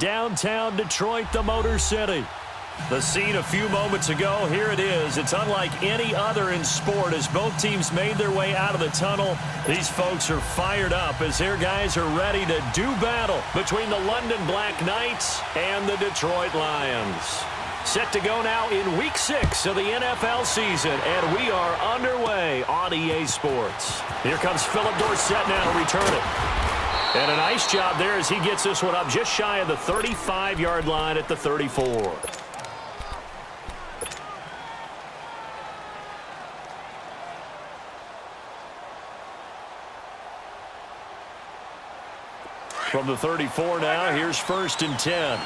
downtown Detroit, the Motor City. The scene a few moments ago, here it is. It's unlike any other in sport as both teams made their way out of the tunnel. These folks are fired up as their guys are ready to do battle between the London Black Knights and the Detroit Lions. Set to go now in Week 6 of the NFL season, and we are underway on EA Sports. Here comes Philip Dorsett now to return it. And a nice job there as he gets this one up just shy of the 35-yard line at the 34. From the 34 now, here's 1st and 10.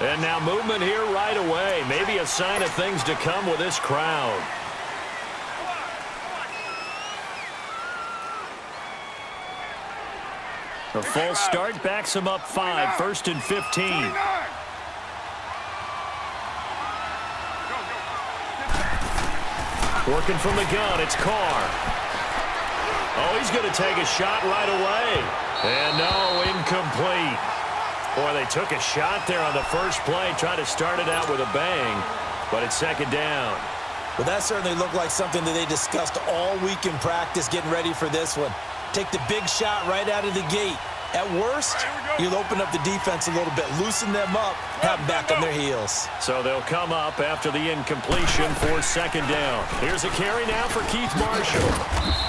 And now movement here right away. Maybe a sign of things to come with this crowd. The false start backs him up 5, 1st and 15. Working from the gun, it's Carr. Oh, he's going to take a shot right away. And no, incomplete. Boy, they took a shot there on the first play, tried to start it out with a bang, but it's 2nd down. Well, that certainly looked like something that they discussed all week in practice, getting ready for this one. Take the big shot right out of the gate. At worst, you'll open up the defense a little bit, loosen them up, have them back on their heels. So they'll come up after the incompletion for 2nd down. Here's a carry now for Keith Marshall.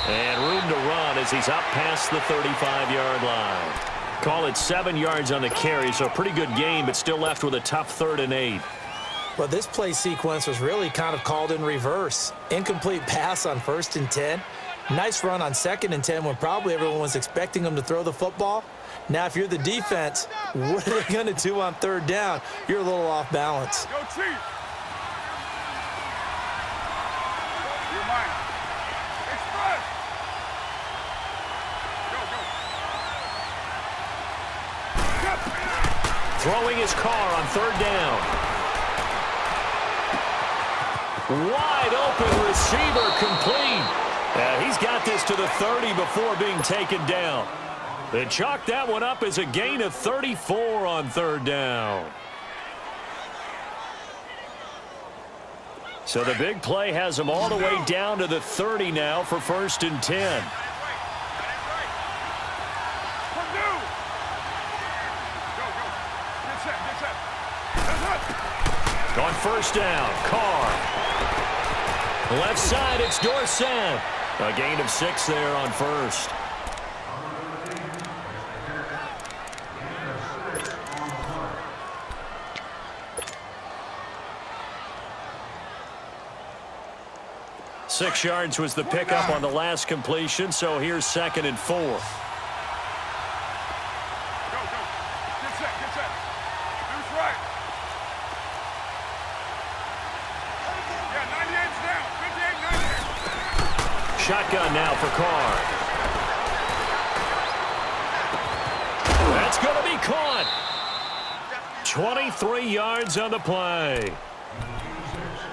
And room to run as he's up past the 35-yard line. Call it 7 yards on the carry, so a pretty good game, but still left with a tough 3rd and 8. Well, this play sequence was really kind of called in reverse. Incomplete pass on 1st and 10. Nice run on 2nd and 10 when probably everyone was expecting them to throw the football. Now, if you're the defense, what are they going to do on 3rd down? You're a little off balance. Go, Chief. You're mine. Express. Go. Throwing his car on 3rd down. Wide open receiver complete. He's got this to the 30 before being taken down. They chalked that one up as a gain of 34 on 3rd down. So the big play has them all the way down to the 30 now for 1st and 10. On 1st down, Carr. Left side, it's Dorsett. A gain of 6 there on 1st. Six yards was the pickup on the last completion, so here's 2nd and 4. Go, go. Get set, get set. Who's right? Yeah, 98's down. 58, 98. Shotgun now for Carr. That's going to be caught. 23 yards on the play.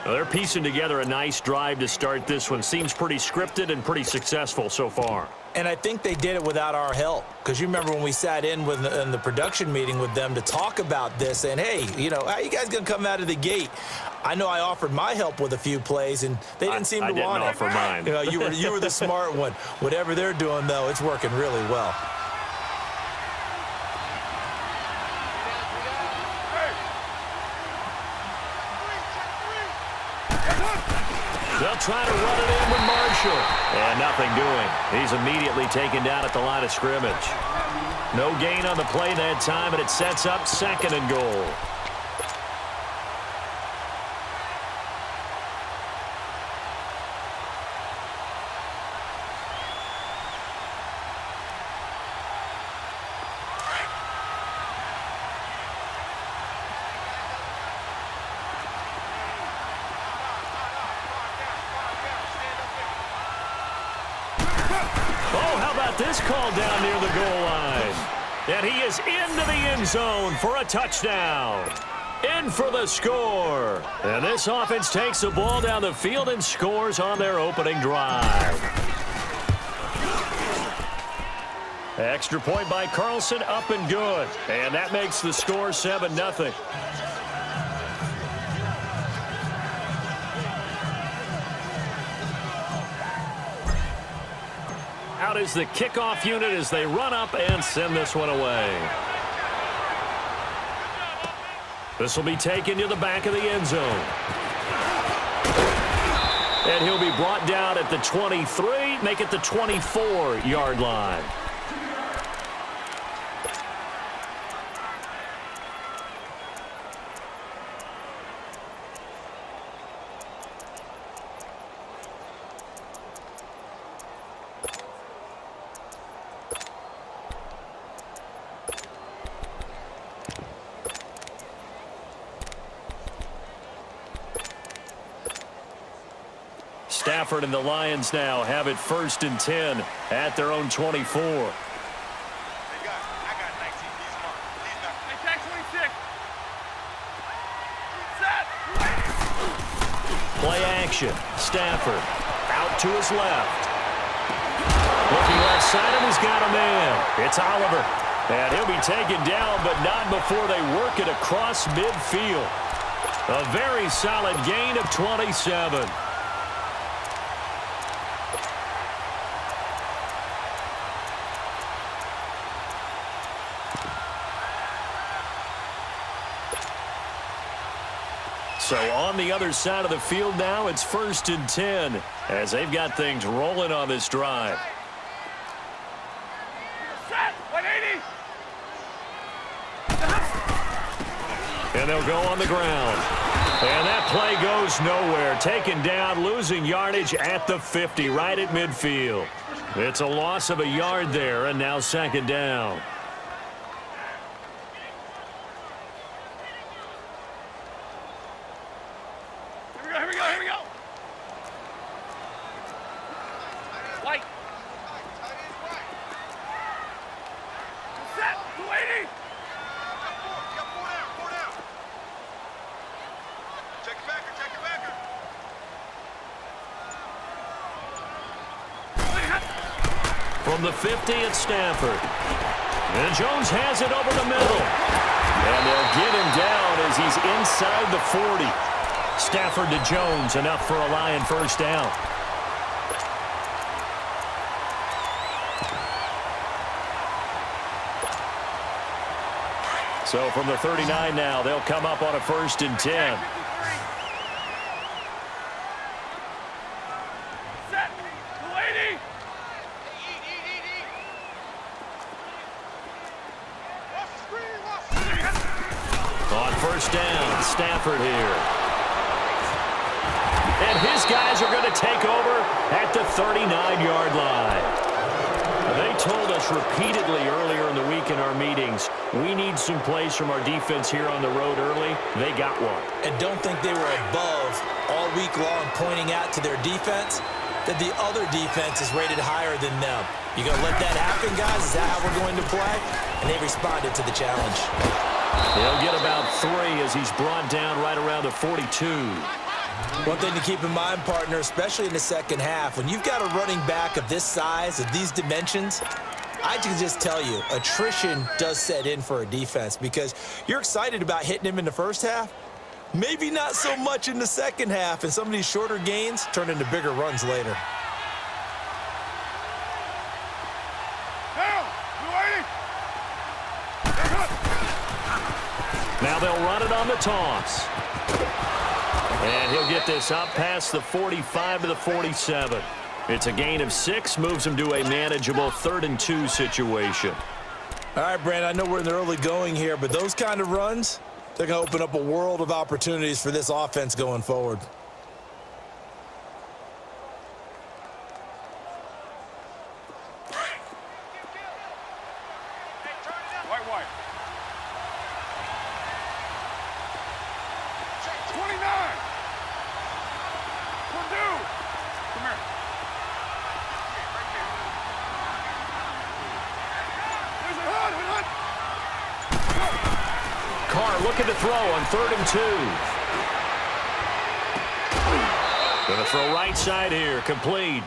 Well, they're piecing together a nice drive to start this one. Seems pretty scripted and pretty successful so far. And I think they did it without our help. Because you remember when we sat in the production meeting with them to talk about this, and hey, you know, how you guys going to come out of the gate? I know I offered my help with a few plays, and they didn't seem to want it. I didn't offer mine. You know, you were the smart one. Whatever they're doing, though, it's working really well. They'll try to run it in with Marshall. And nothing doing. He's immediately taken down at the line of scrimmage. No gain on the play that time, and it sets up 2nd and goal. This call down near the goal line. And he is into the end zone for a touchdown. In for the score. And this offense takes the ball down the field and scores on their opening drive. Extra point by Carlson, up and good. And that makes the score 7-0. Out is the kickoff unit as they run up and send this one away. This will be taken to the back of the end zone. And he'll be brought down at the 23, make it the 24-yard line. Stafford and the Lions now have it 1st and 10 at their own 24. I got 19. He's marked. He's not. Hey, tag 26. Set. Play action. Stafford out to his left. Looking left side, and he's got a man. It's Oliver. And he'll be taken down, but not before they work it across midfield. A very solid gain of 27. So on the other side of the field now, it's 1st and 10 as they've got things rolling on this drive. Set. 180. And they'll go on the ground. And that play goes nowhere. Taken down, losing yardage at the 50, right at midfield. It's a loss of a yard there, and now 2nd down. Here we go. White. Set. 280. Check your backer. From the 50, it's Stafford. And Jones has it over the middle. And they'll get him down as he's inside the 40. Stafford to Jones, enough for a Lion 1st down. So from the 39 now, they'll come up on a 1st and 10. Set. 280. On 1st down, Stafford here. And his guys are going to take over at the 39-yard line. They told us repeatedly earlier in the week in our meetings, we need some plays from our defense here on the road early. They got one. And don't think they were above all week long pointing out to their defense that the other defense is rated higher than them. You going to let that happen, guys? Is that how we're going to play? And they responded to the challenge. He'll get about 3 as he's brought down right around the 42. One thing to keep in mind, partner, especially in the 2nd half, when you've got a running back of this size, of these dimensions, I can just tell you, attrition does set in for a defense because you're excited about hitting him in the 1st half. Maybe not so much in the 2nd half, and some of these shorter gains turn into bigger runs later. Now they'll run it on the toss. And he'll get this up past the 45 to the 47. It's a gain of 6, moves him to a manageable 3rd and 2 situation. All right, Brandon, I know we're in the early going here, but those kind of runs, they're going to open up a world of opportunities for this offense going forward. White. 29. Purdue. Come here. There's a hood. Carr start looking to throw on 3rd and 2. Going to throw right side here, complete.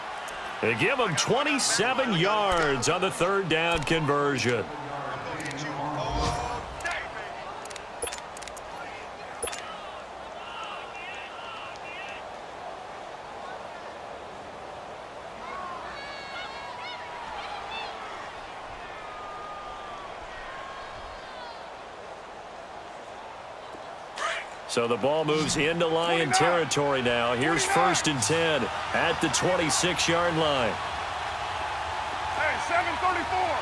They give him 27 yards on the 3rd down conversion. So the ball moves into Lion territory now. Here's 1st and 10 at the 26-yard line. Hey, 7:34.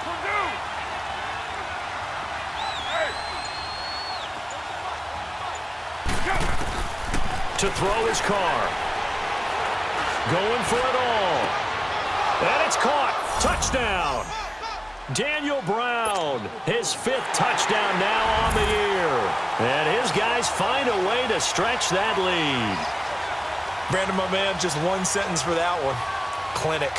Purdue. Hey. To throw his car. Going for it all. And it's caught. Touchdown. Daniel Brown, his 5th touchdown now on the year. And his guys find a way to stretch that lead. Brandon, my man, just one sentence for that one. Clinic.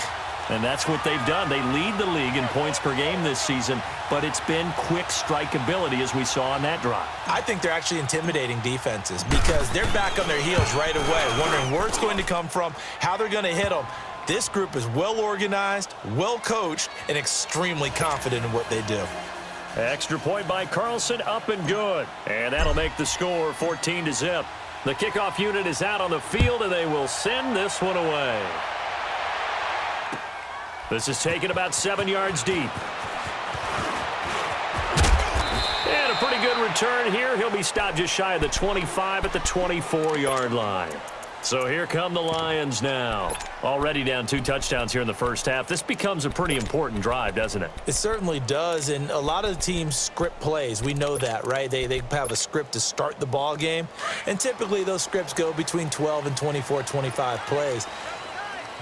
And that's what they've done. They lead the league in points per game this season, but it's been quick strikeability as we saw on that drive. I think they're actually intimidating defenses because they're back on their heels right away, wondering where it's going to come from, how they're going to hit them. This group is well organized, well coached, and extremely confident in what they do. Extra point by Carlson, up and good. And that'll make the score 14-0. The kickoff unit is out on the field, and they will send this one away. This is taken about 7 yards deep. And a pretty good return here. He'll be stopped just shy of the 25 at the 24-yard line. So here come the Lions now. Already down 2 touchdowns here in the first half. This becomes a pretty important drive, doesn't it? It certainly does, and a lot of the teams script plays. We know that, right? They have a script to start the ball game, and typically those scripts go between 12 and 24, 25 plays.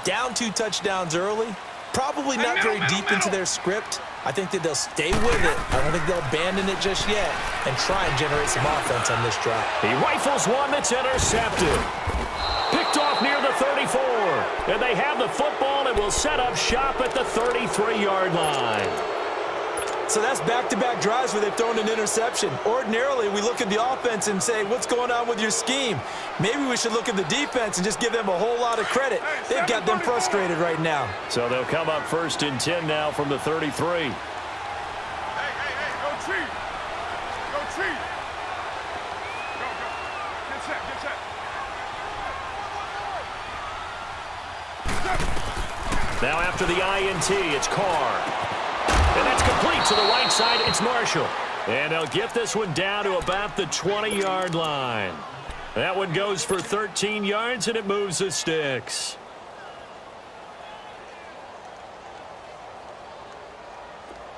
Down 2 touchdowns early, probably not very deep into their script. I think that they'll stay with it. I don't think they'll abandon it just yet and try and generate some offense on this drive. He rifles one that's intercepted. Picked off near the 34. And they have the football and will set up shop at the 33-yard line. So that's back-to-back drives where they've thrown an interception. Ordinarily, we look at the offense and say, what's going on with your scheme? Maybe we should look at the defense and just give them a whole lot of credit. They've got them frustrated right now. So they'll come up 1st and 10 now from the 33. Hey, go Chief. Go Chief. Go. Get set. Now after the INT, it's Carr. And that's complete to the right side. It's Marshall. And they'll get this one down to about the 20-yard line. That one goes for 13 yards, and it moves the sticks.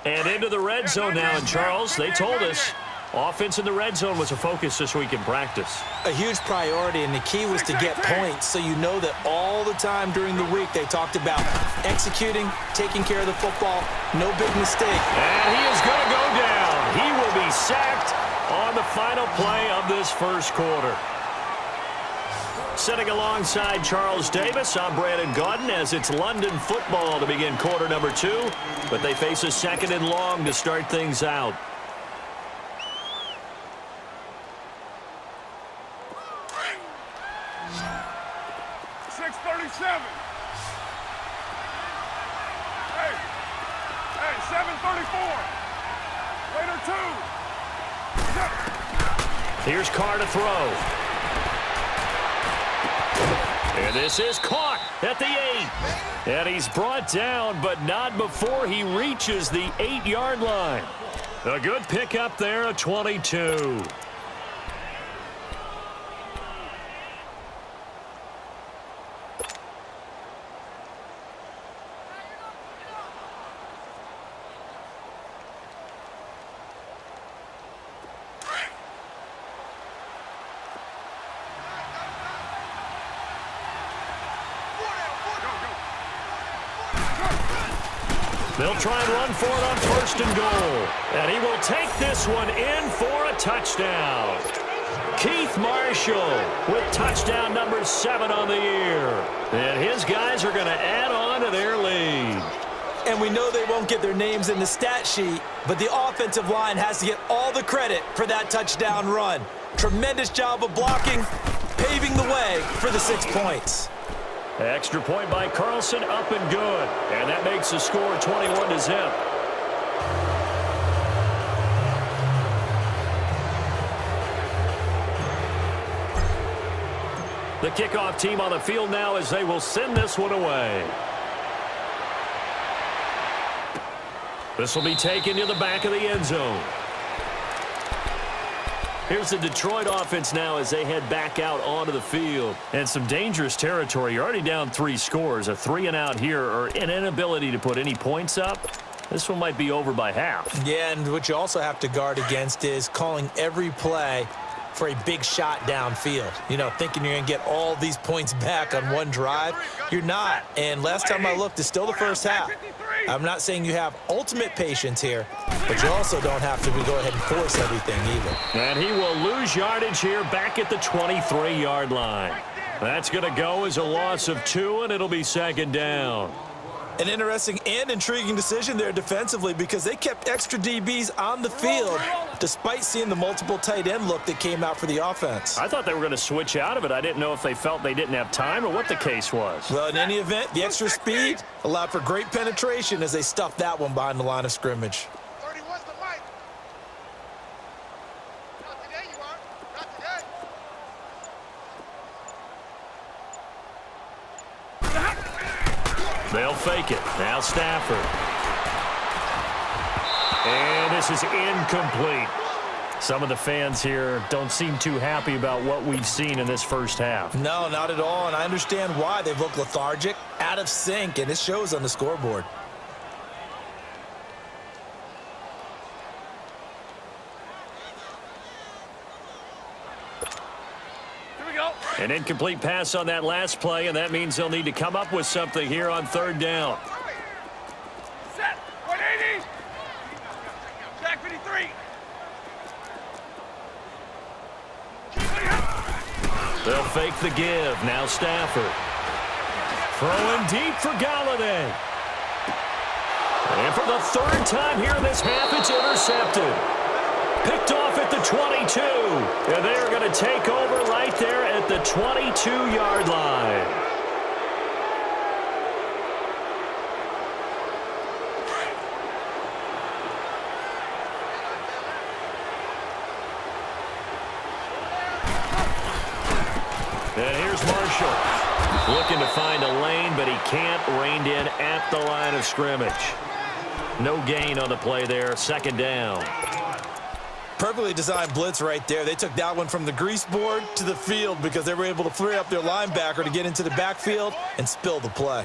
And into the red zone now in Charles. They told us offense in the red zone was a focus this week in practice. A huge priority, and the key was to get points, so you know that all the time during the week they talked about executing, taking care of the football, no big mistake. And he is going to go down. He will be sacked on the final play of this first quarter. Sitting alongside Charles Davis, I'm Brandon Gaudin as it's London football to begin quarter number 2, but they face a 2nd and long to start things out. Hey, 7:34. Later 2. Here's Carr to throw. And this is caught at the 8. And he's brought down, but not before he reaches the 8-yard line. A good pickup there at 22. They'll try and run for it on 1st and goal. And he will take this one in for a touchdown. Keith Marshall with touchdown number 7 on the year. And his guys are going to add on to their lead. And we know they won't get their names in the stat sheet, but the offensive line has to get all the credit for that touchdown run. Tremendous job of blocking, paving the way for the 6 points. Extra point by Carlson, up and good. And that makes the score 21-0. The kickoff team on the field now as they will send this one away. This will be taken to the back of the end zone. Here's the Detroit offense now as they head back out onto the field. And some dangerous territory. You're already down 3 scores. A 3-and-out here or an inability to put any points up. This one might be over by half. Yeah, and what you also have to guard against is calling every play for a big shot downfield. You know, thinking you're going to get all these points back on one drive. You're not. And last time I looked, it's still the first half. I'm not saying you have ultimate patience here, but you also don't have to go ahead and force everything either. And he will lose yardage here back at the 23-yard line. That's going to go as a loss of 2, and it'll be 2nd down. An interesting and intriguing decision there defensively because they kept extra DBs on the field despite seeing the multiple tight end look that came out for the offense. I thought they were going to switch out of it. I didn't know if they felt they didn't have time or what the case was. Well, in any event, the extra speed allowed for great penetration as they stuffed that one behind the line of scrimmage. 31's the mic. Not today, you are. Not today. They'll fake it. Now Stafford. And this is incomplete. Some of the fans here don't seem too happy about what we've seen in this first half. No, not at all, and I understand why. They've looked lethargic, out of sync, and it shows on the scoreboard. An incomplete pass on that last play, and that means they'll need to come up with something here on 3rd down. Set. 180. Jack 53. They'll fake the give. Now Stafford. Throwing deep for Galladay. And for the 3rd time here in this half, it's intercepted. Picked off at the 22. And they are going to take over right there at the 22-yard line. And here's Marshall. Looking to find a lane, but he can't. Reined in at the line of scrimmage. No gain on the play there. 2nd down. Perfectly designed blitz right there. They took that one from the grease board to the field because they were able to free up their linebacker to get into the backfield and spill the play.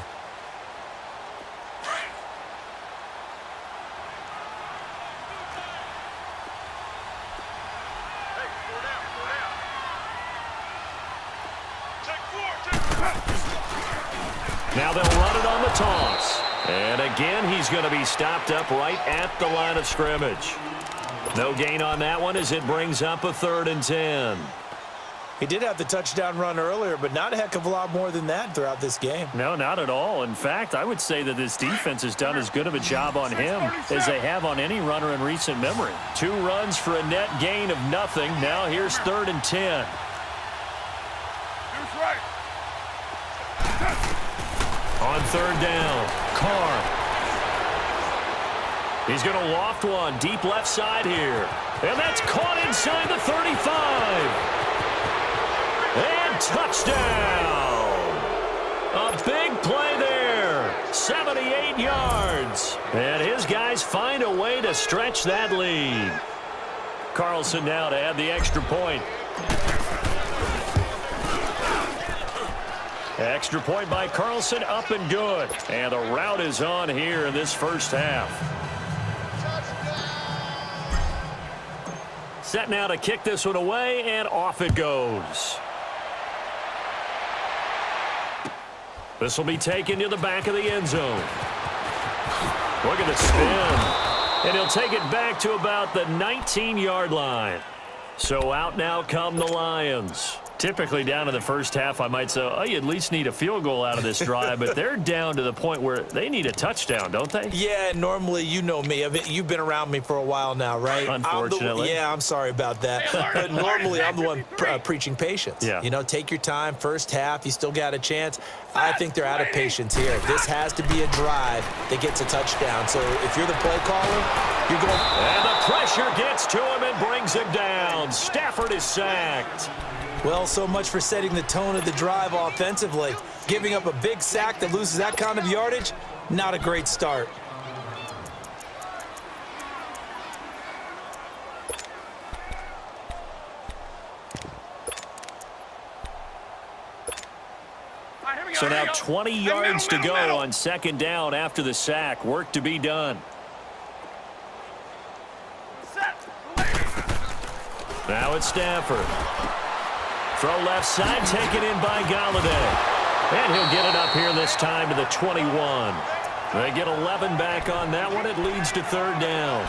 Now they'll run it on the toss. And again, he's going to be stopped up right at the line of scrimmage. No gain on that one as it brings up a 3rd and 10. He did have the touchdown run earlier, but not a heck of a lot more than that throughout this game. No, not at all. In fact, I would say that this defense has done as good of a job on him as they have on any runner in recent memory. 2 runs for a net gain of nothing. Now here's 3rd and 10. Who's right? On 3rd down, Carr. He's going to loft one deep left side here. And that's caught inside the 35. And touchdown. A big play there. 78 yards. And his guys find a way to stretch that lead. Carlson now to add the extra point. Extra point by Carlson, up and good. And the route is on here in this first half. Set now to kick this one away, and off it goes. This will be taken to the back of the end zone. Look at the spin. And he'll take it back to about the 19-yard line. So out now come the Lions. Typically down in the first half, I might say, oh, you at least need a field goal out of this drive, but they're down to the point where they need a touchdown, don't they? Yeah, normally, you know me. You've been around me for a while now, right? Unfortunately. I'm sorry about that. But normally, I'm the one preaching patience. Yeah. You know, take your time. First half, you still got a chance. I think they're out of patience here. This has to be a drive that gets a touchdown. So if you're the play caller, you're going. And the pressure gets to him and brings him down. Stafford is sacked. Well, so much for setting the tone of the drive offensively. Giving up a big sack that loses that kind of yardage, not a great start. So now 20 yards to go on second down after the sack. Work to be done. Now it's Stafford. Throw left side, taken in by Galladay. And he'll get it up here this time to the 21. They get 11 back on that one. It leads to third down.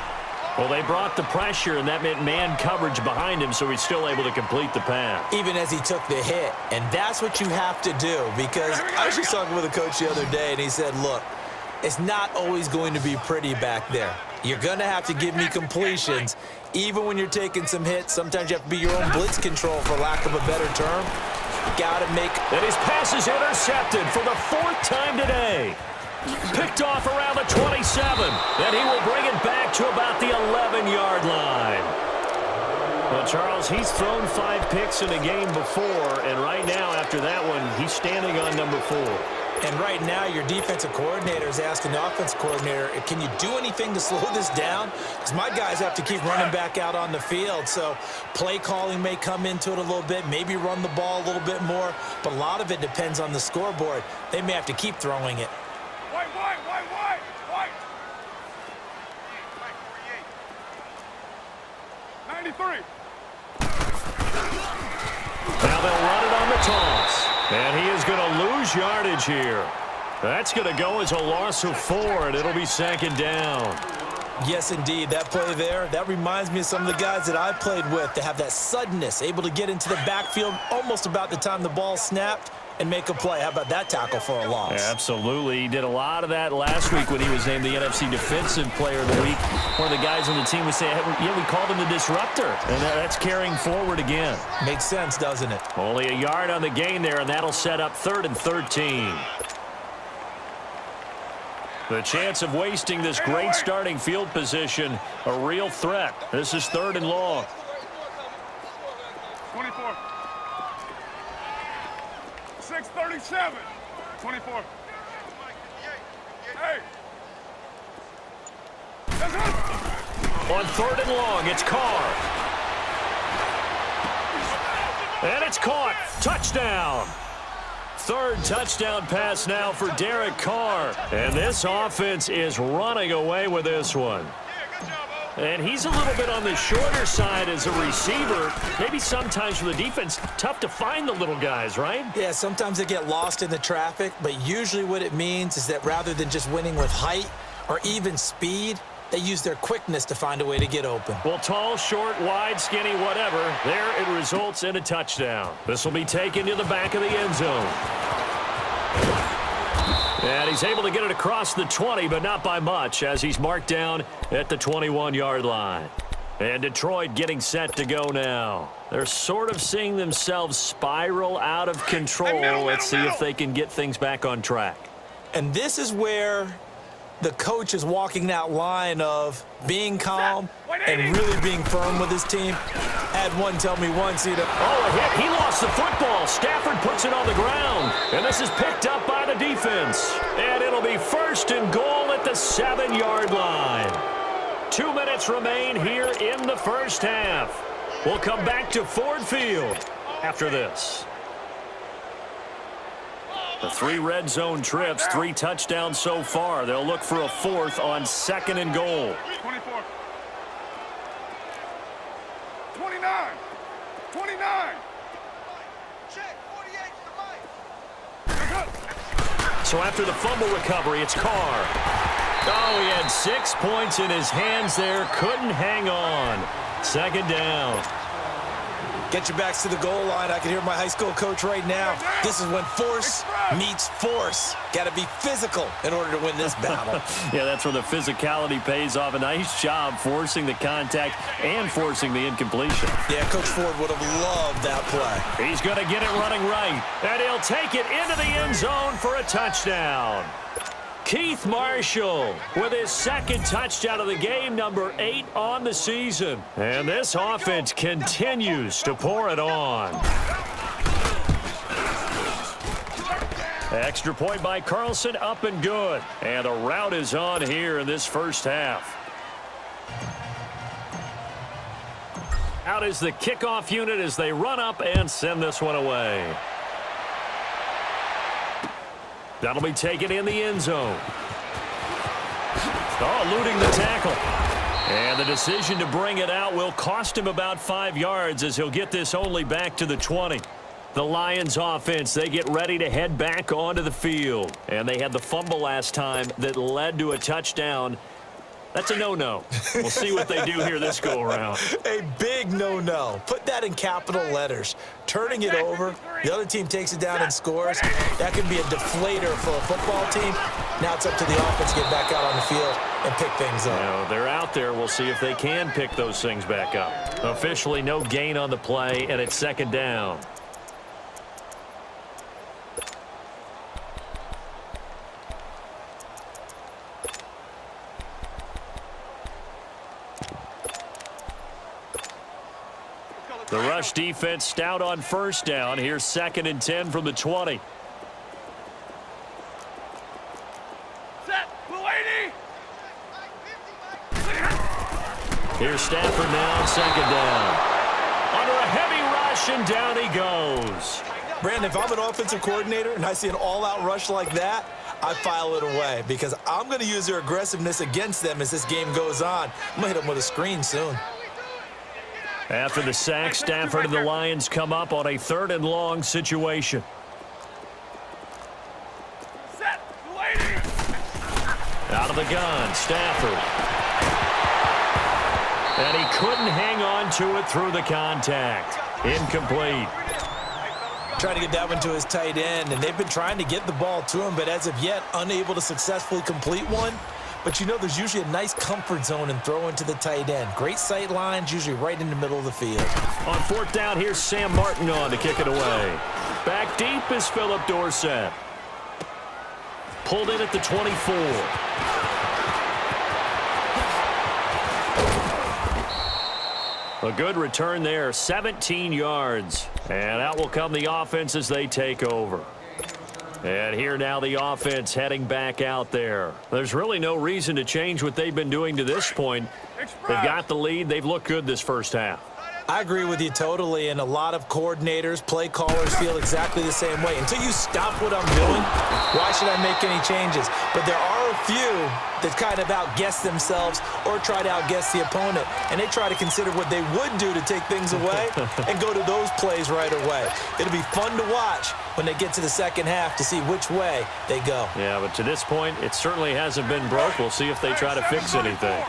Well, they brought the pressure, and that meant man coverage behind him, so he's still able to complete the pass. Even as he took the hit. And that's what you have to do, because I was just talking with a coach the other day, and he said, look, it's not always going to be pretty back there. You're going to have to give me completions. Even when you're taking some hits, sometimes you have to be your own blitz control, for lack of a better term. Got to make... And his pass is intercepted for the fourth time today. Picked off around the 27. And he will bring it back to about the 11-yard line. Well, Charles, he's thrown 5 picks in a game before, and right now, after that one, he's standing on number 4. And right now, your defensive coordinator is asking the offensive coordinator, can you do anything to slow this down? Because my guys have to keep running back out on the field. So play calling may come into it a little bit, maybe run the ball a little bit more. But a lot of it depends on the scoreboard. They may have to keep throwing it. White. 93. Now they'll run it on the toss. And he is going to lose yardage here. That's going to go as a loss of 4, and it'll be second down. Yes, indeed. That play there, that reminds me of some of the guys that I played with to have that suddenness, able to get into the backfield almost about the time the ball snapped and make a play. How about that tackle for a loss? Yeah, absolutely. He did a lot of that last week when he was named the NFC Defensive Player of the Week. One of the guys on the team would say, yeah, we called him the disruptor. And that's carrying forward again. Makes sense, doesn't it? Only a yard on the gain there, and that'll set up 3rd and 13. The chance of wasting this great starting field position, a real threat. This is 3rd and long. 24. 6:37. 24. Hey. That's it. On 3rd and long, it's Carr. And it's caught. Touchdown. 3rd touchdown pass now for Derek Carr. And this offense is running away with this one. And he's a little bit on the shorter side as a receiver. Maybe sometimes for the defense, tough to find the little guys, right? Yeah, sometimes they get lost in the traffic, but usually what it means is that rather than just winning with height or even speed, they use their quickness to find a way to get open. Well, tall, short, wide, skinny, whatever, there it results in a touchdown. This will be taken to the back of the end zone. And he's able to get it across the 20, but not by much, as he's marked down at the 21-yard line. And Detroit getting set to go now. They're sort of seeing themselves spiral out of control. Let's see if they can get things back on track. And this is where the coach is walking that line of being calm and really being firm with his team. Had one tell me once, a hit. He lost the football. Stafford puts it on the ground. And this is picked up by the defense. And it'll be 1st and goal at the 7-yard line. 2 minutes remain here in the first half. We'll come back to Ford Field after this. The 3 red zone trips, 3 touchdowns so far. They'll look for a 4th on 2nd and goal. 24. 29. 29. Check. 48 So after the fumble recovery, it's Carr. Oh, he had 6 points in his hands there. Couldn't hang on. 2nd down. Get your backs to the goal line. I can hear my high school coach right now. This is when force meets force. Got to be physical in order to win this battle. Yeah, that's where the physicality pays off. A nice job forcing the contact and forcing the incompletion. Yeah, Coach Ford would have loved that play. He's going to get it running right, and he'll take it into the end zone for a touchdown. Keith Marshall with his second touchdown of the game, number 8 on the season. And this offense continues to pour it on. Extra point by Carlson, up and good. And the route is on here in this first half. Out is the kickoff unit as they run up and send this one away. That'll be taken in the end zone. Oh, eluding the tackle. And the decision to bring it out will cost him about 5 yards as he'll get this only back to the 20. The Lions offense, they get ready to head back onto the field. And they had the fumble last time that led to a touchdown. That's a no-no. We'll see what they do here this go-around. A big no-no. Put that in capital letters. Turning it over, the other team takes it down and scores. That can be a deflator for a football team. Now it's up to the offense to get back out on the field and pick things up. No, they're out there. We'll see if they can pick those things back up. Officially no gain on the play, and it's second down. The rush defense stout on first down. Here's 2nd and 10 from the 20. Set. Mulaney. Here's Stafford now, 2nd down. Under a heavy rush, and down he goes. Brandon, if I'm an offensive coordinator and I see an all-out rush like that, I file it away because I'm going to use their aggressiveness against them as this game goes on. I'm going to hit them with a screen soon. After the sack, Stafford and the Lions come up on a 3rd and long situation. Set. Mulaney. Out of the gun, Stafford. And he couldn't hang on to it through the contact. Incomplete. Trying to get that one to his tight end, and they've been trying to get the ball to him, but as of yet, unable to successfully complete one. But you know there's usually a nice comfort zone in throwing to the tight end. Great sight lines, usually right in the middle of the field. On 4th down, here's Sam Martin on to kick it away. Back deep is Phillip Dorsett. Pulled in at the 24. A good return there, 17 yards. And out will come the offense as they take over. And here now the offense heading back out there. There's really no reason to change what they've been doing to this point. They've got the lead. They've looked good this first half. I agree with you totally, and a lot of coordinators, play callers feel exactly the same way. Until you stop what I'm doing, why should I make any changes? But there are a few that kind of outguess themselves or try to outguess the opponent, and they try to consider what they would do to take things away and go to those plays right away. It'll be fun to watch when they get to the second half to see which way they go. Yeah, but to this point, it certainly hasn't been broke. We'll see if they try to fix anything.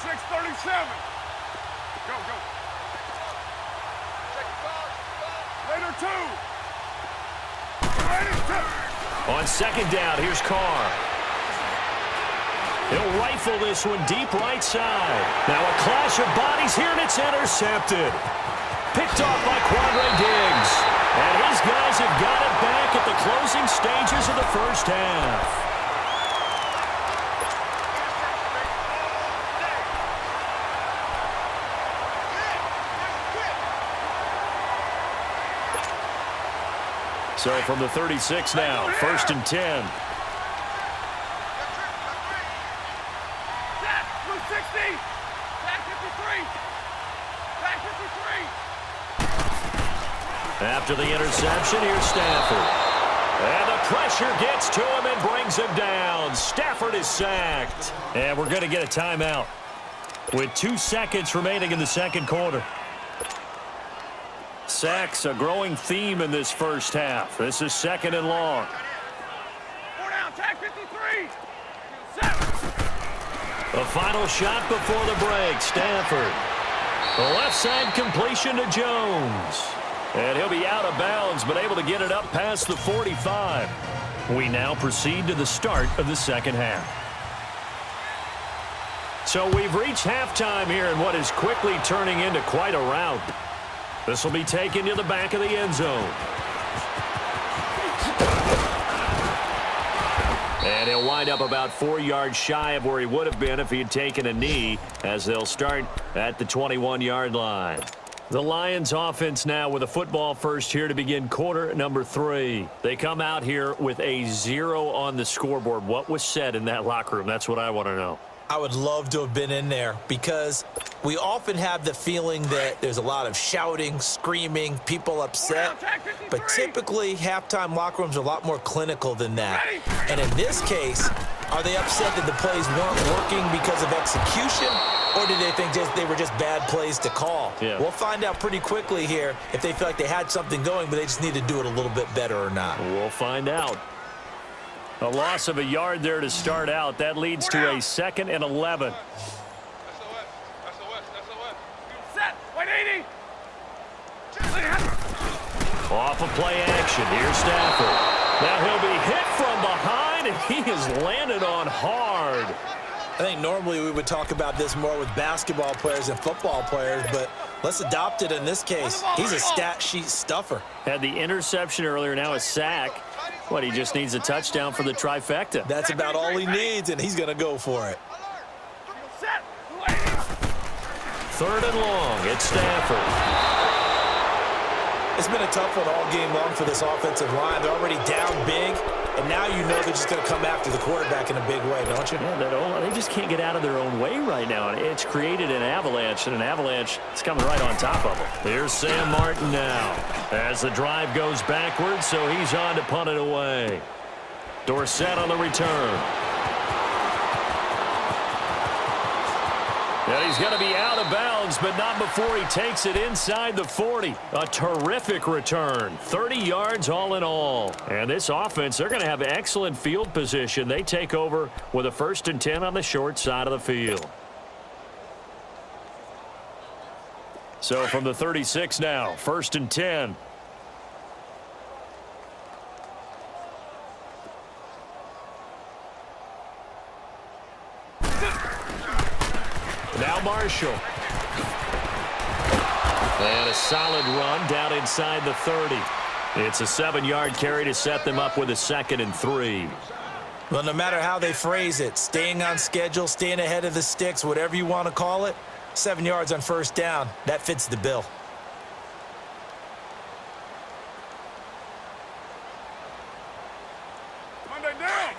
6:37. Go, go. Later, 2. On 2nd down, here's Carr. He'll rifle this one deep right side. Now a clash of bodies here, and it's intercepted. Picked off by Quandre Diggs. And his guys have got it back at the closing stages of the first half. So from the 36 now, 1st and 10. Set. 260. Back 53. Back 53. After the interception, here's Stafford. And the pressure gets to him and brings him down. Stafford is sacked. And we're going to get a timeout with 2 seconds remaining in the second quarter. Sacks, a growing theme in this first half. This is 2nd and long. 4 down, tag 53. 7. A final shot before the break. Stafford. The left side completion to Jones. And he'll be out of bounds, but able to get it up past the 45. We now proceed to the start of the second half. So we've reached halftime here in what is quickly turning into quite a rout. This will be taken to the back of the end zone. And he'll wind up about 4 yards shy of where he would have been if he had taken a knee, as they'll start at the 21-yard line. The Lions offense now with a football first here to begin quarter number 3. They come out here with a 0 on the scoreboard. What was said in that locker room? That's what I want to know. I would love to have been in there because we often have the feeling that there's a lot of shouting, screaming, people upset. But typically, halftime locker rooms are a lot more clinical than that. And in this case, are they upset that the plays weren't working because of execution? Or did they think they were just bad plays to call? Yeah. We'll find out pretty quickly here if they feel like they had something going, but they just need to do it a little bit better or not. We'll find out. A loss of a yard there to start out. That leads to a 2nd and 11. Set. 180. Off of play action. Here's Stafford. Now he'll be hit from behind, and he is landed on hard. I think normally we would talk about this more with basketball players and football players, but let's adopt it in this case. He's a stat sheet stuffer. Had the interception earlier, now a sack. What, he just needs a touchdown for the trifecta. That's about all he needs, and he's going to go for it. Set. 3rd and long. It's Stafford. It's been a tough one all game long for this offensive line. They're already down big, and now you know they're just going to come after the quarterback in a big way, don't you? Yeah, they just can't get out of their own way right now. And it's created an avalanche, and an avalanche is coming right on top of them. Here's Sam Martin now as the drive goes backwards, so he's on to punt it away. Dorsett on the return. And he's going to be out of bounds, but not before he takes it inside the 40. A terrific return. 30 yards all in all. And this offense, they're going to have excellent field position. They take over with a 1st and 10 on the short side of the field. So from the 36 now, 1st and 10. Now Marshall. And a solid run down inside the 30. It's a 7-yard carry to set them up with a 2nd and 3. Well, no matter how they phrase it, staying on schedule, staying ahead of the sticks, whatever you want to call it, 7 yards on 1st down, that fits the bill. Monday down.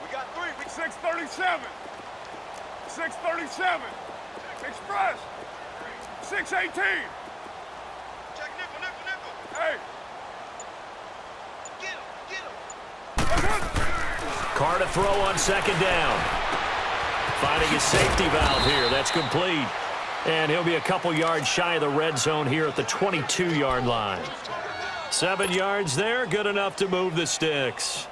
We got 3. 637. 637. Express. 618. Check nickel. Hey. Get him. Carr to throw on 2nd down. Finding a safety valve here. That's complete. And he'll be a couple yards shy of the red zone here at the 22-yard line. 7 yards there, good enough to move the sticks.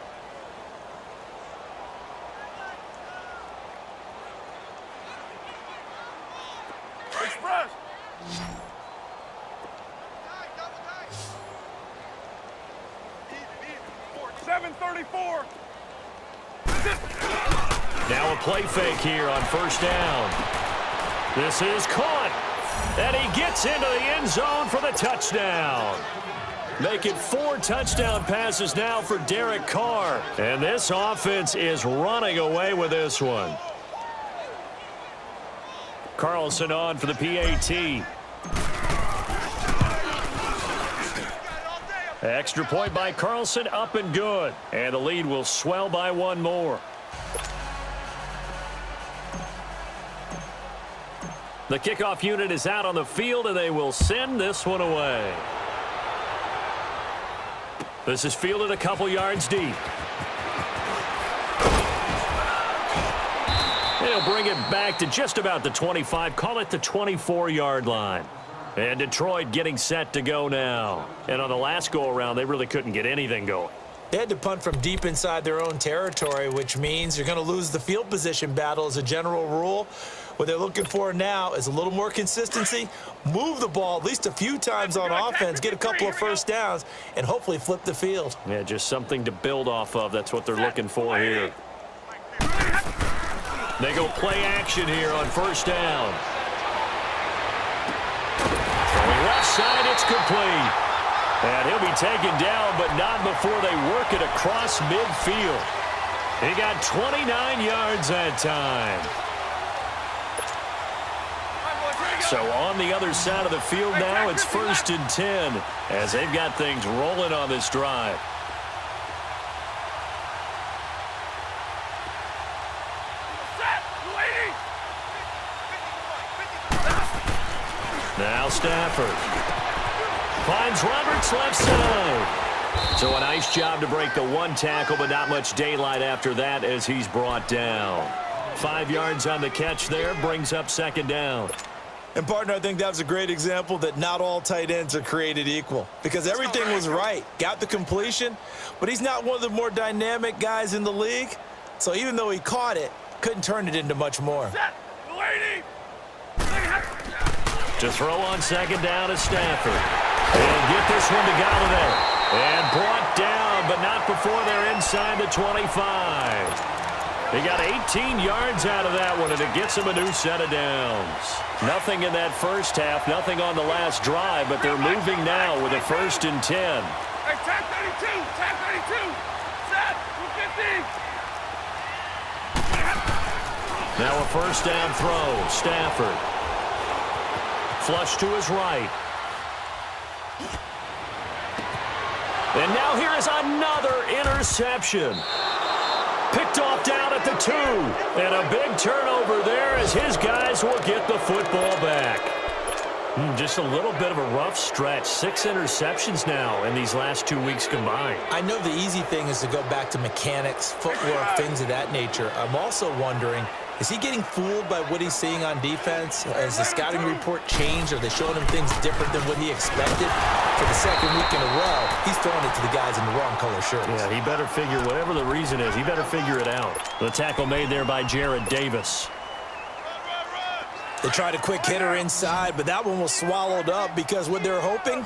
Express. 734. Now a play fake here on 1st down. This is caught. And he gets into the end zone for the touchdown. Make it 4 touchdown passes now for Derek Carr. And this offense is running away with this one. Carlson on for the PAT. Extra point by Carlson, up and good. And the lead will swell by 1 more. The kickoff unit is out on the field, and they will send this one away. This is fielded a couple yards deep. They'll bring it back to just about the 25. Call it the 24-yard line. And Detroit getting set to go now. And on the last go-around, they really couldn't get anything going. They had to punt from deep inside their own territory, which means you're going to lose the field position battle as a general rule. What they're looking for now is a little more consistency, move the ball at least a few times on offense, get a couple of first downs, and hopefully flip the field. Yeah, just something to build off of. That's what they're looking for here. They go play action here on first down. Throwing left side, it's complete. And he'll be taken down, but not before they work it across midfield. He got 29 yards that time. So on the other side of the field now, it's 1st and 10 as they've got things rolling on this drive. Now Stafford finds Roberts left side. So a nice job to break the one tackle, but not much daylight after that as he's brought down. 5 yards on the catch there, brings up 2nd down. And, partner, I think that was a great example that not all tight ends are created equal because everything was right. Got the completion, but he's not one of the more dynamic guys in the league. So even though he caught it, couldn't turn it into much more. To throw on 2nd down is Stafford. And get this one to Galladay. And brought down, but not before they're inside the 25. They got 18 yards out of that one, and it gets them a new set of downs. Nothing in that first half, nothing on the last drive, but they're moving now with a 1st and 10. Hey, tag 32, tag 32. Set, 250. Now a 1st down throw. Stafford. Flush to his right. And now here is another interception. Picked off down at the 2. And a big turnover there as his guys will get the football back. Just a little bit of a rough stretch. 6 interceptions now in these last 2 weeks combined. I know the easy thing is to go back to mechanics, footwork, things of that nature. I'm also wondering, is he getting fooled by what he's seeing on defense? Has the scouting report changed? Are they showing him things different than what he expected? For the 2nd week in a row, he's throwing it to the guys in the wrong color shirts. Yeah, he better figure, whatever the reason is, he better figure it out. The tackle made there by Jared Davis. They tried a quick hitter inside, but that one was swallowed up because what they're hoping,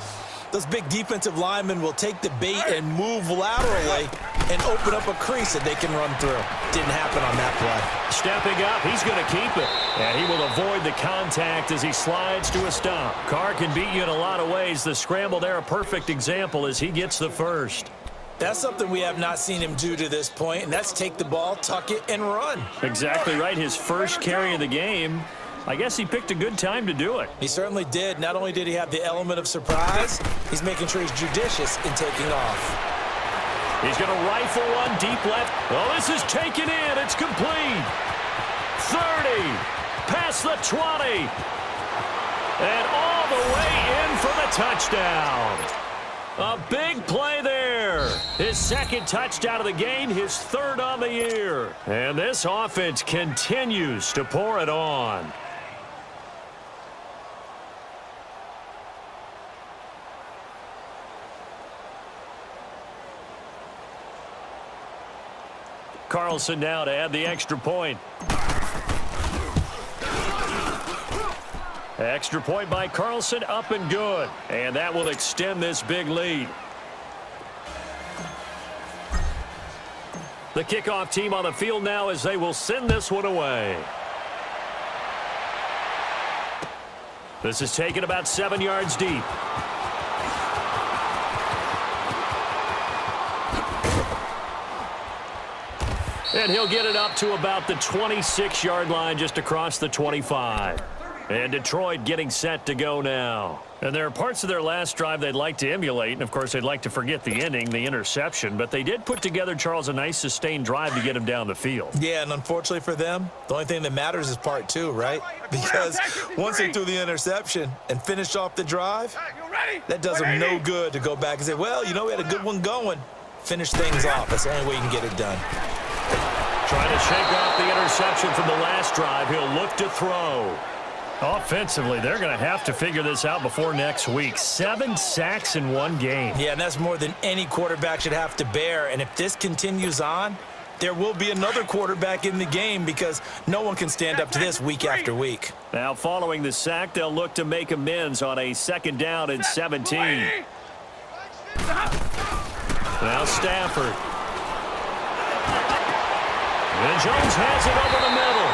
those big defensive linemen will take the bait and move laterally and open up a crease that they can run through. Didn't happen on that play. Stepping up, he's going to keep it. And he will avoid the contact as he slides to a stop. Carr can beat you in a lot of ways. The scramble there, a perfect example as he gets the 1st. That's something we have not seen him do to this point, and that's take the ball, tuck it, and run. Exactly right. His first carry of the game. I guess he picked a good time to do it. He certainly did. Not only did he have the element of surprise, he's making sure he's judicious in taking off. He's going to rifle one deep left. Oh, this is taken in. It's complete. 30. Past the 20. And all the way in for the touchdown. A big play there. His 2nd touchdown of the game, his 3rd on the year. And this offense continues to pour it on. Carlson now to add the extra point. Extra point by Carlson, up and good. And that will extend this big lead. The kickoff team on the field now as they will send this one away. This is taken about 7 yards deep. And he'll get it up to about the 26-yard line just across the 25. And Detroit getting set to go now. And there are parts of their last drive they'd like to emulate. And, of course, they'd like to forget the ending, the interception. But they did put together, Charles, a nice sustained drive to get him down the field. Yeah, and unfortunately for them, the only thing that matters is part 2, right? Because once they threw the interception and finished off the drive, that does them no good to go back and say, well, you know, we had a good one going. Finish things off. That's the only way you can get it done. Trying to shake off the interception from the last drive. He'll look to throw. Offensively, they're going to have to figure this out before next week. 7 sacks in one game. Yeah, and that's more than any quarterback should have to bear. And if this continues on, there will be another quarterback in the game because no one can stand up to this week after week. Now, following the sack, they'll look to make amends on a 2nd down and 17. Now Stafford. And Jones has it over the middle.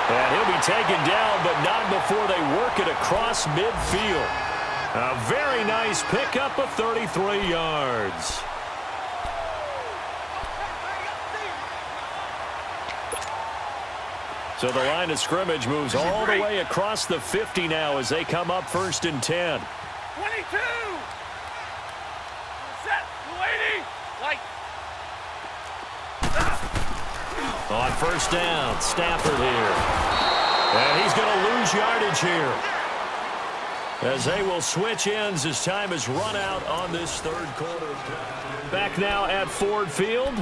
And he'll be taken down, but not before they work it across midfield. A very nice pickup of 33 yards. So the line of scrimmage moves all the way across the 50 now as they come up 1st and 10. 22. Set. Lady. Like. On 1st down, Stafford here. And he's going to lose yardage here. As they will switch ends as time has run out on this 3rd quarter. Back now at Ford Field.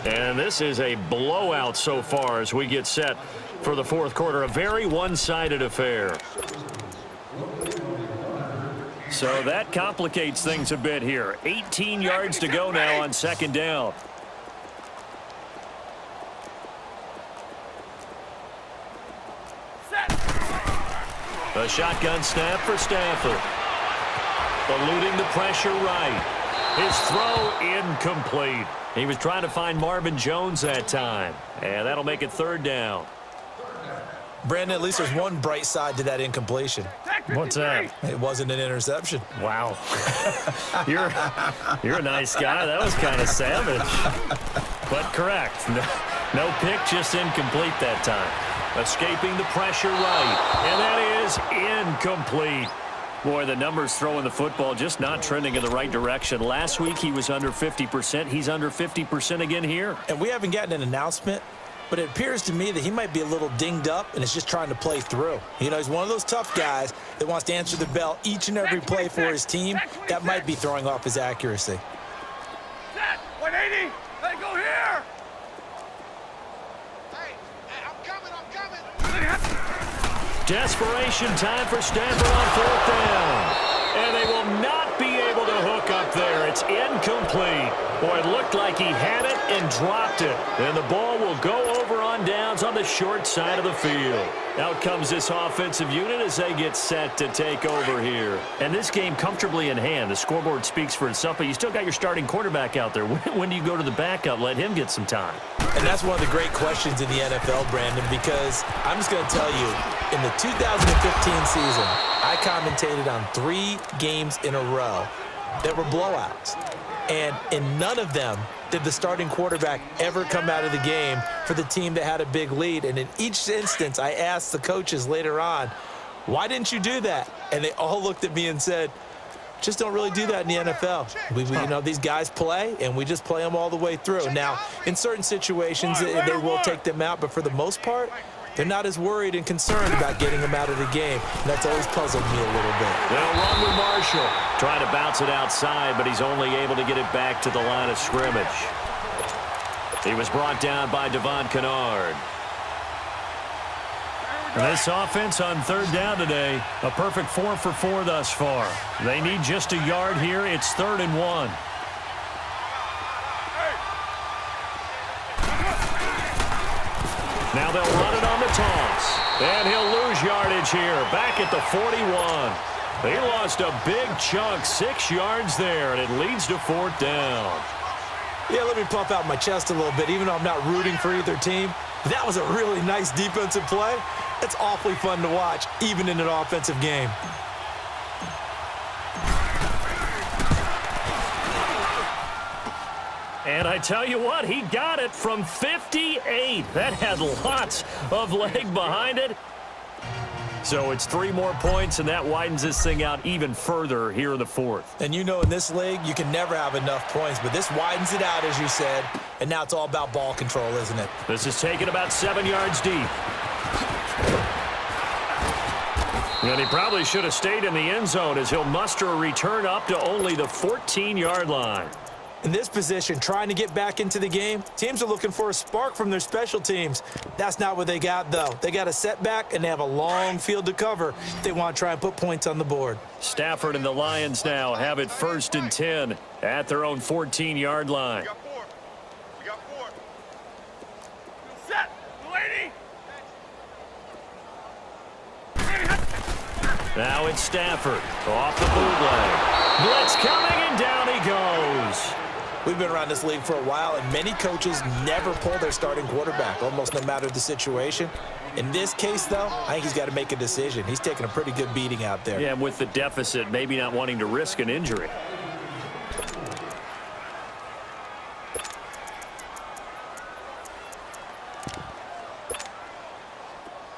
And this is a blowout so far as we get set for the 4th quarter. A very one-sided affair. So that complicates things a bit here. 18 yards to go now on 2nd down. A shotgun snap for Stafford. Eluding the pressure right. His throw incomplete. He was trying to find Marvin Jones that time. And that'll make it 3rd down. Brandon, at least there's one bright side to that incompletion. What's that? It wasn't an interception. Wow. You're a nice guy. That was kind of savage. But correct. No pick, just incomplete that time. Escaping the pressure right. And that is incomplete. Boy, the numbers throwing the football just not trending in the right direction. Last week he was under 50%. He's under 50% again here. And we haven't gotten an announcement, but it appears to me that he might be a little dinged up and is just trying to play through. You know, he's one of those tough guys that wants to answer the bell each and every play for his team. That might be throwing off his accuracy. Set. 180. Hey, go here. Desperation time for Stafford on 4th down. And they will not be able to hook up there. It's incomplete. Boy, it looked like he had it and dropped it. And the ball will go over on downs on the short side of the field. Out comes this offensive unit as they get set to take over here. And this game comfortably in hand. The scoreboard speaks for itself, but you still got your starting quarterback out there. When do you go to the backup? Let him get some time. And that's one of the great questions in the NFL, Brandon, because I'm just going to tell you, in the 2015 season, I commentated on 3 games in a row that were blowouts. And in none of them did the starting quarterback ever come out of the game for the team that had a big lead. And in each instance, I asked the coaches later on, why didn't you do that? And they all looked at me and said, just don't really do that in the NFL. You know, these guys play, and we just play them all the way through. Now, in certain situations, they will take them out, but for the most part, they're not as worried and concerned about getting them out of the game. And that's always puzzled me a little bit. They'll run with Marshall. Trying to bounce it outside, but he's only able to get it back to the line of scrimmage. He was brought down by Devon Kennard. And this offense on 3rd down today, a perfect 4 for 4 thus far. They need just a yard here. It's 3rd and 1. Now they'll run it on the toss. And he'll lose yardage here. Back at the 41. He lost a big chunk, 6 yards there, and it leads to 4th down. Yeah, let me pump out my chest a little bit. Even though I'm not rooting for either team, that was a really nice defensive play. It's awfully fun to watch, even in an offensive game. And I tell you what, he got it from 58. That had lots of leg behind it. So it's 3 more points, and that widens this thing out even further here in the 4th. And you know, in this league, you can never have enough points, but this widens it out, as you said, and now it's all about ball control, isn't it? This is taken about 7 yards deep. And he probably should have stayed in the end zone as he'll muster a return up to only the 14-yard line. In this position, trying to get back into the game, teams are looking for a spark from their special teams. That's not what they got, though. They got a setback, and they have a long field to cover if they want to try and put points on the board. Stafford and the Lions now have it 1st and 10 at their own 14-yard line. We got 4. We got 4. Set. Lady. Now it's Stafford off the bootleg. Blitz coming, and down he goes. We've been around this league for a while, and many coaches never pull their starting quarterback, almost no matter the situation. In this case, though, I think he's got to make a decision. He's taking a pretty good beating out there. Yeah, and with the deficit, maybe not wanting to risk an injury.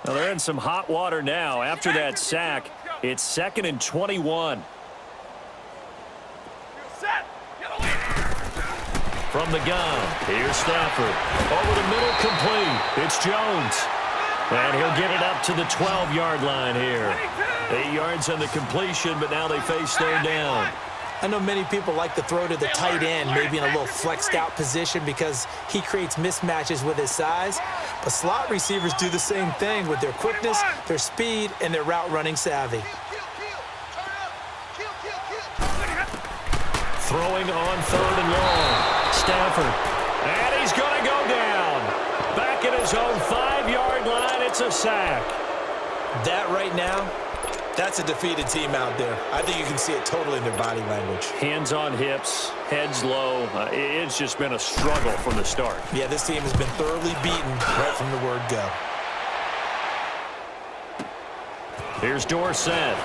Now they're in some hot water now. After that sack, it's 2nd and 21. Set. From the gun, here's Stafford. Over the middle, complete. It's Jones. And he'll get it up to the 12-yard line here. 8 yards on the completion, but now they face 3rd down. I know many people like to throw to the tight end, maybe in a little flexed out position because he creates mismatches with his size. But slot receivers do the same thing with their quickness, their speed, and their route running savvy. Throwing on 3rd and long. Stafford. And he's going to go down. Back at his own 5-yard line, it's a sack. That right now, that's a defeated team out there. I think you can see it totally in their body language. Hands on hips, heads low. It's just been a struggle from the start. Yeah, this team has been thoroughly beaten right from the word go. Here's Dorsett.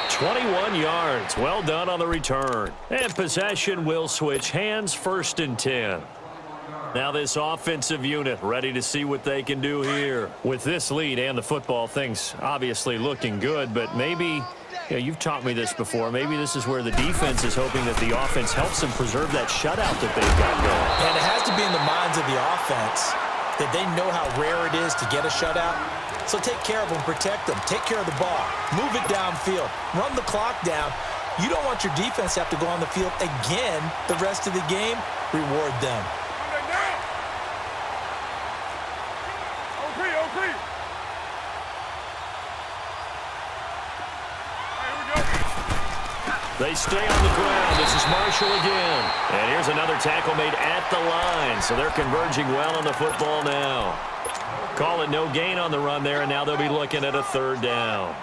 $21 yards. Well done on the return. And possession will switch hands, 1st and 10. Now this offensive unit ready to see what they can do here. With this lead and the football, things obviously looking good, but maybe, you've taught me this before, maybe this is where the defense is hoping that the offense helps them preserve that shutout that they've got going. And it has to be in the minds of the offense that they know how rare it is to get a shutout. So take care of them, protect them, take care of the ball, move it downfield, run the clock down. You don't want your defense to have to go on the field again the rest of the game. Reward them. They stay on the ground. This is Marshall again. And here's another tackle made at the line. So they're converging well on the football now. Call it no gain on the run there, and now they'll be looking at a 3rd down.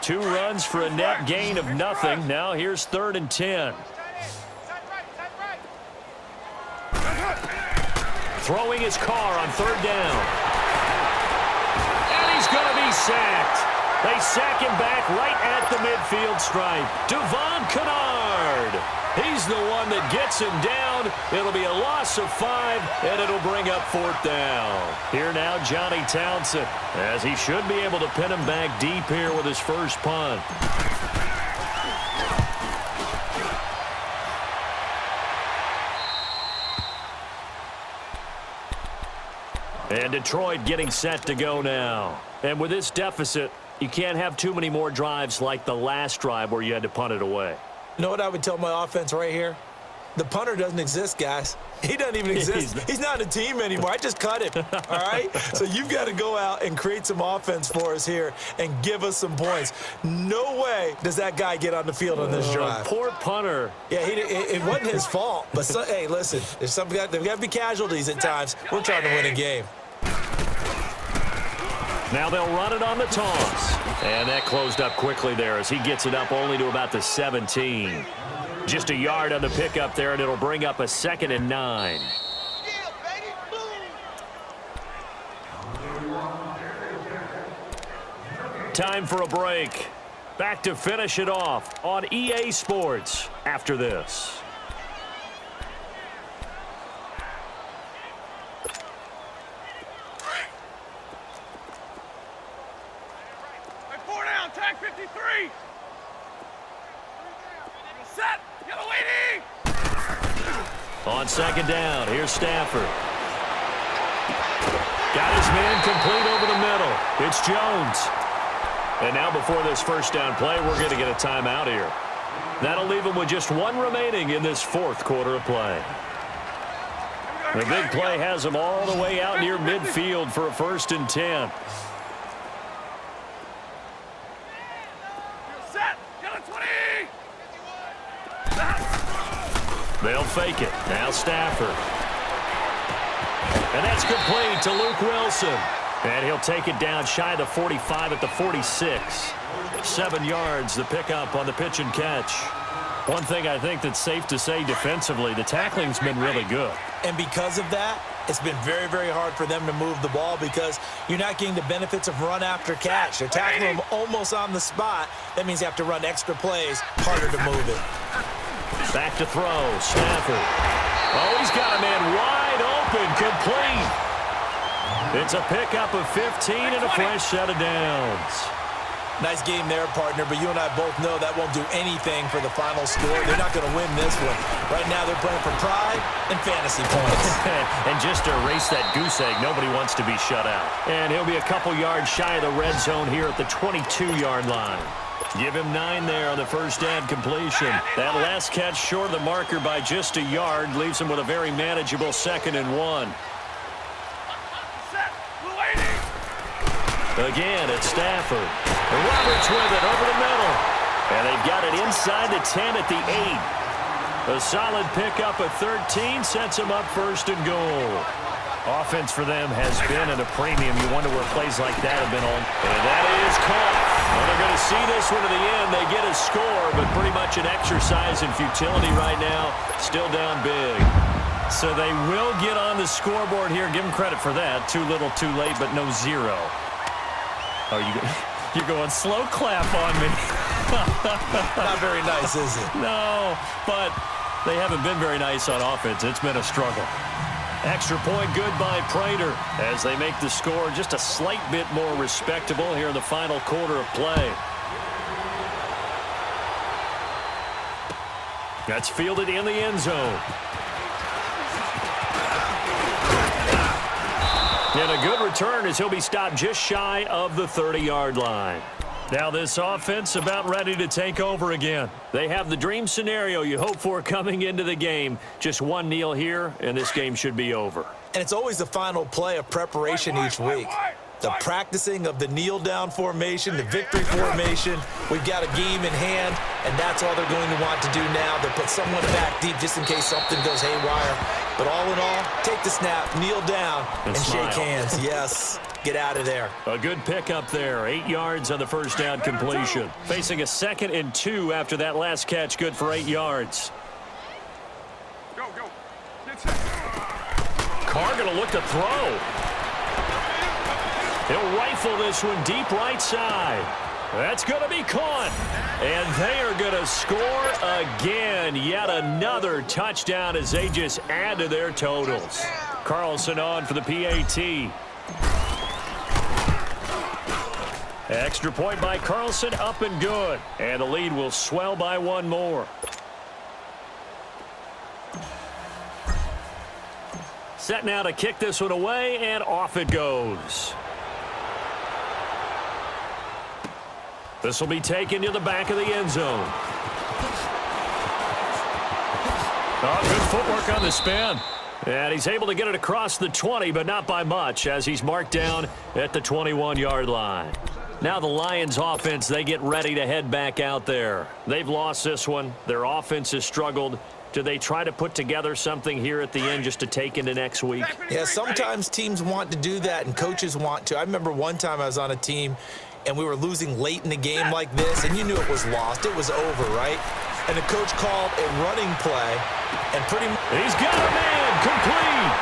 Two runs for a net gain of nothing. Now here's 3rd and 10. Throwing his car on 3rd down. And he's going to be sacked. They sack him back right at the midfield stripe. Devon Kennard. He's the one that gets him down. It'll be a loss of 5, and it'll bring up 4th down. Here now, Johnny Townsend, as he should be able to pin him back deep here with his first punt. And Detroit getting set to go now. And with this deficit, you can't have too many more drives like the last drive where you had to punt it away. You know what I would tell my offense right here? The punter doesn't exist, guys. He doesn't even exist. He's not a team anymore. I just cut him, all right? So you've got to go out and create some offense for us here and give us some points. No way does that guy get on the field on this drive. Poor punter. Yeah, it wasn't his fault. But, hey, listen, there's there've got to be casualties at times. We're trying to win a game. Now they'll run it on the toss. And that closed up quickly there as he gets it up only to about the 17. Just a yard on the pickup there, and it'll bring up a 2nd and 9. Time for a break. Back to finish it off on EA Sports after this. Tag 53. Set. Yellow lady. On 2nd down, here's Stafford. Got his man complete over the middle. It's Jones. And now before this first down play, we're going to get a timeout here. That'll leave him with just one remaining in this fourth quarter of play. The big play has him all the way out near midfield for a 1st and 10. They'll fake it. Now Stafford. And that's complete to Luke Wilson. And he'll take it down shy of the 45 at the 46. 7 yards, the pickup on the pitch and catch. One thing I think that's safe to say defensively, the tackling's been really good. And because of that, it's been very, very hard for them to move the ball because you're not getting the benefits of run after catch. They're tackling them almost on the spot. That means you have to run extra plays, harder to move it. Back to throw, Stafford. Oh, he's got a man wide open, complete. It's a pickup of 15 and a fresh set of downs. Nice game there, partner, but you and I both know that won't do anything for the final score. They're not going to win this one. Right now they're playing for pride and fantasy points. And just to erase that goose egg, nobody wants to be shut out. And he'll be a couple yards shy of the red zone here at the 22-yard line. Give him 9 there on the first down completion. That last catch short of the marker by just a yard leaves him with a very manageable 2nd and 1. Again, it's Stafford. Roberts with it over the middle. And they've got it inside the 10 at the 8. A solid pickup of 13 sets him up 1st and goal. Offense for them has been at a premium. You wonder where plays like that have been on. And that is caught. Well, they're going to see this one to the end. They get a score, but pretty much an exercise in futility right now. Still down big. So they will get on the scoreboard here. Give them credit for that. Too little, too late, but no 0. Oh, you're going slow clap on me. Not very nice, is it? No, but they haven't been very nice on offense. It's been a struggle. Extra point good by Prater as they make the score just a slight bit more respectable here in the final quarter of play. That's fielded in the end zone. And a good return as he'll be stopped just shy of the 30-yard line. Now this offense about ready to take over again. They have the dream scenario you hope for coming into the game. Just one kneel here, and this game should be over. And it's always the final play of preparation each week. The practicing of the kneel-down formation, the victory formation. We've got a game in hand, and that's all they're going to want to do now. They'll put someone back deep just in case something goes haywire. But all in all, take the snap, kneel down, and shake hands. Yes, get out of there. A good pickup there. 8 yards on the first down completion. Facing a 2nd and 2 after that last catch. Good for 8 yards. Go, go. Get set. Carr going to look to throw. He'll rifle this one deep right side. That's going to be caught. And they are going to score again. Yet another touchdown as they just add to their totals. Carlson on for the PAT. Extra point by Carlson, up and good. And the lead will swell by 1 more. Set now to kick this one away, and off it goes. This will be taken to the back of the end zone. Oh, good footwork on the spin. And he's able to get it across the 20, but not by much, as he's marked down at the 21-yard line. Now the Lions offense, they get ready to head back out there. They've lost this one. Their offense has struggled. Do they try to put together something here at the end just to take into next week? Yeah, sometimes teams want to do that and coaches want to. I remember one time I was on a team and we were losing late in the game like this, and you knew it was lost. It was over, right? And the coach called a running play, and pretty much... He's got a man complete.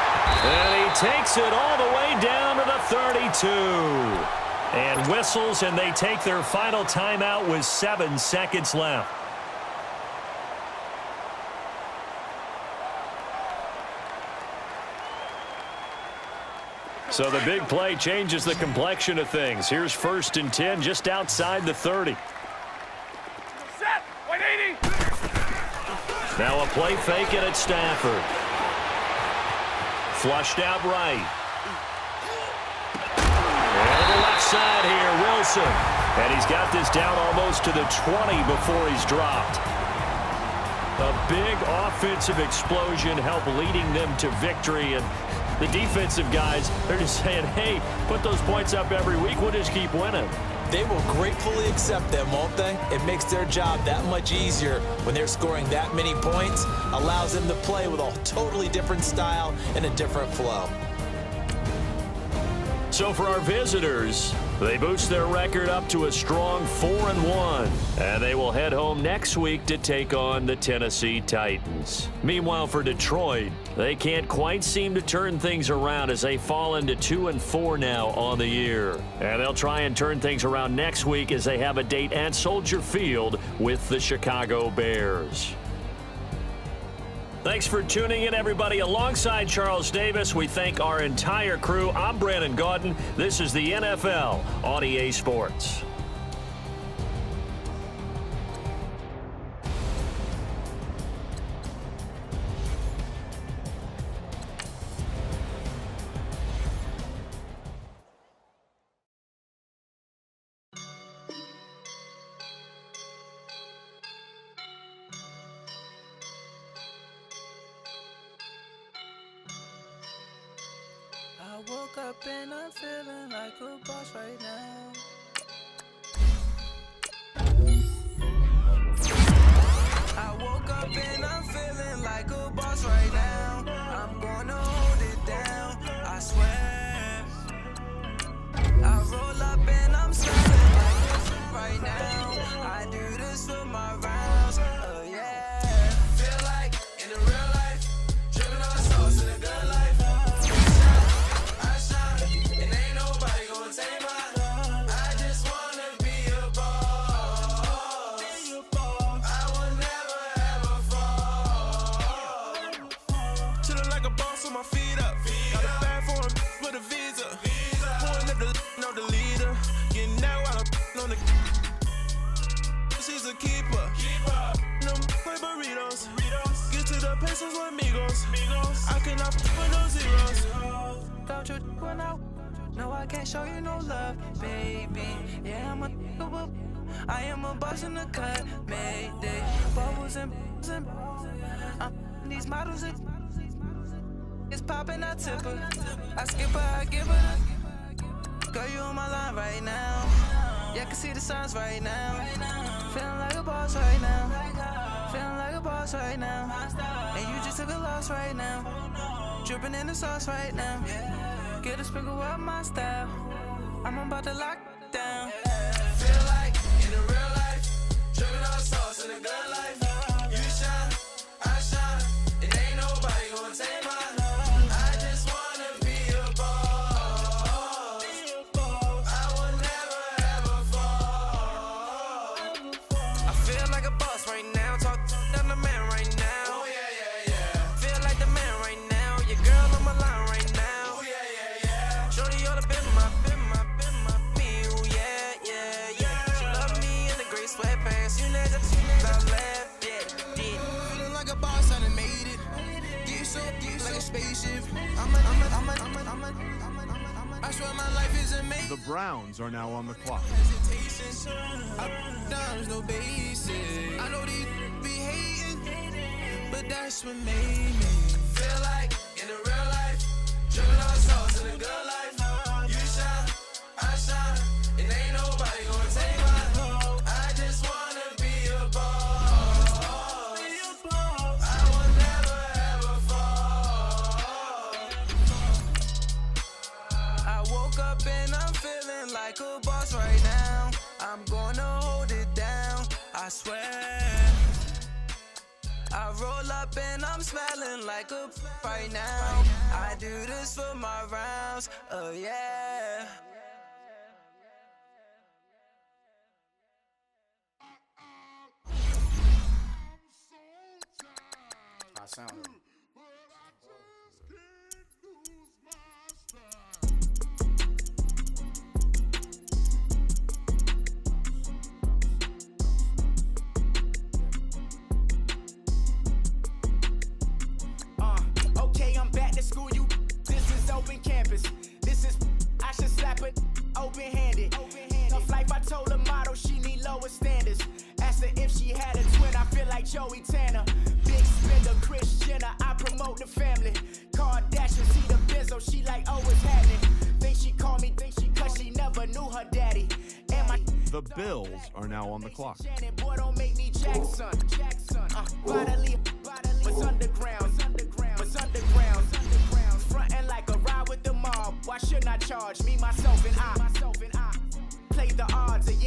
And he takes it all the way down to the 32. And whistles, and they take their final timeout with 7 seconds left. So the big play changes the complexion of things. Here's 1st and 10 just outside the 30. Set. 180. Now a play fake it at Stafford. Flushed out right. side here, Wilson. And he's got this down almost to the 20 before he's dropped. A big offensive explosion helped leading them to victory. And the defensive guys, they're just saying, hey, put those points up every week. We'll just keep winning. They will gratefully accept them, won't they? It makes their job that much easier when they're scoring that many points. Allows them to play with a totally different style and a different flow. So for our visitors, they boost their record up to a strong 4-1. And they will head home next week to take on the Tennessee Titans. Meanwhile, for Detroit, they can't quite seem to turn things around as they fall into 2-4 now on the year. And they'll try and turn things around next week as they have a date at Soldier Field with the Chicago Bears. Thanks for tuning in, everybody. Alongside Charles Davis, we thank our entire crew. I'm Brandon Gaudin. This is the NFL on EA Sports. I woke up and I'm feeling like a boss right now. I woke up and I'm feeling like a boss right now. I'm gonna hold it down, I swear. I roll up and I'm smelling like a right now. I do this for my rounds, oh yeah. Feel like in the real life, dripping on sauce in a good life. I cannot put no zeros. Don't you run out? No, I can't show you no love, baby. Yeah, I am a boss in the cut, mayday. Bubbles and these models it's popping, I tip her. I skip her, I give her the. Girl, you on my line right now. Yeah, I can see the signs right now. Feeling like a boss right now. Feeling like a boss right now. And you just took a loss right now. Dripping in the sauce right now. Get a sprinkle up my style. I'm about to lock down. Feel like in the real life, dripping on sauce in a good life. You shine, I shine, and ain't nobody gonna take my love. I just wanna be a boss. I will never ever fall. I feel like a boss right now. Talk to the man right now. Oh yeah, yeah, yeah. Feel like the man right now. Your girl on my line right now. Oh yeah, yeah, yeah. Shorty oughta been my me. Oh yeah, yeah, yeah. She love me in the gray sweatpants. You never I left, yeah. Feeling like a boss, I done made it. Get so like a spaceship. I swear my life is amazing. The Browns are now on the clock. There's no basic. I know these be hating, but that's what made me feel like in the real life, dripping on sauce in a good life. You shine, I shine, and ain't nobody gonna take my home. I just wanna be a boss. I will never ever fall. I woke up and I'm feeling like a boss right now. I'm gonna hold it down, I swear. I roll up and I'm smelling like a right now. I do this for my rounds, oh yeah. I sound it. Okay, I'm back to school, you. This is open campus. This is, I should slap it open-handed. asked her if she had a twin. I feel like Joey Tanner. Big spender, Kris Jenner. I promote the family. Kardashian, see the Benzo. She like, oh, what's happening? Think she called me, cause she never knew her daddy. And my The Bills are now on the clock. boy, don't make me Jackson. Bodily, what's underground? What's underground? Frontin' like a ride with the mob. Why shouldn't I charge me, myself, and I? Play the odds, and yes.